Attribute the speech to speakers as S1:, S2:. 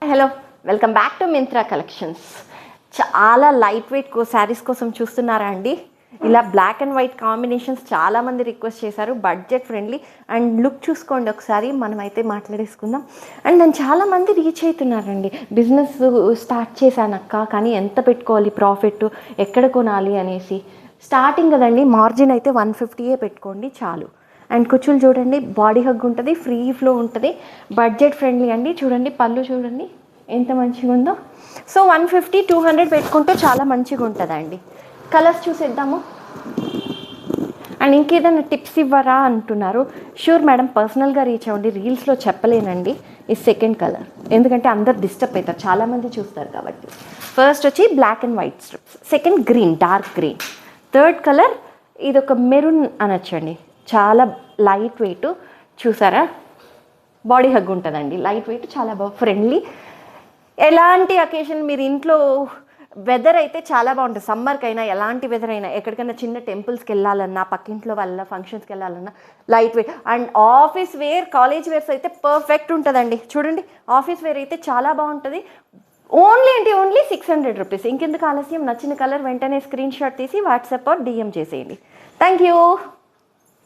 S1: Hello, welcome back to Myntra collections. చాలా light wait saris కోసం చూస్తున్నారా అండి? ఇలా బ్లాక్ అండ్ వైట్ కాంబినేషన్స్ చాలామంది రిక్వెస్ట్ చేశారు. బడ్జెట్ ఫ్రెండ్లీ అండ్ లుక్ చూసుకోండి ఒకసారి. మనమైతే మాట్లాడేసుకుందాం. అండ్ నేను చాలామంది రీచ్ అవుతున్నారండి. బిజినెస్ స్టార్ట్ చేశానక్క, కానీ ఎంత పెట్టుకోవాలి ప్రాఫిట్, ఎక్కడ కొనాలి అనేసి. స్టార్టింగ్ కదండి, మార్జిన్ అయితే 150 పెట్టుకోండి చాలు. అండ్ కుచ్చులు చూడండి, బాడీ హగ్ ఉంటుంది, ఫ్రీ ఫ్లో ఉంటుంది, బడ్జెట్ ఫ్రెండ్లీ అండి. చూడండి పళ్ళు చూడండి ఎంత మంచిగా ఉందో. సో 150-200 పెట్టుకుంటే చాలా మంచిగా ఉంటుందండి. కలర్స్ చూసేద్దాము. అండ్ ఇంకేదైనా టిప్స్ ఇవ్వరా అంటున్నారు. షూర్ మేడం, పర్సనల్గా రీచ్ అవ్వండి. రీల్స్లో చెప్పలేనండి. ఈ సెకండ్ కలర్ ఎందుకంటే అందరు డిస్టర్బ్ అవుతారు, చాలామంది చూస్తారు కాబట్టి. ఫస్ట్ వచ్చి black and white strips, second green, dark green, third colour ఇది ఒక మెరూన్ అనొచ్చండి. చాలా లైట్ వెయిట్, చూసారా బాడీ హగ్ ఉంటుందండి. లైట్ వెయిట్, చాలా బాగా ఫ్రెండ్లీ. ఎలాంటి అకేషన్ మీరు ఇంట్లో వెదర్ అయితే చాలా బాగుంటుంది. సమ్మర్కైనా ఎలాంటి వెదర్ అయినా, ఎక్కడికైనా చిన్న టెంపుల్స్కి వెళ్ళాలన్నా, పక్కింట్లో వాళ్ళ ఫంక్షన్స్కి వెళ్ళాలన్నా light weight. And office wear, college wears అయితే పర్ఫెక్ట్ ఉంటుందండి. చూడండి ఆఫీస్ వేర్ అయితే చాలా బాగుంటుంది. Only 600 rupees. ఇంకెందుకు ఆలస్యం? నచ్చిన కలర్ వెంటనే స్క్రీన్ షాట్ తీసి వాట్సాప్ డిఎం చేసేయండి. Thank you.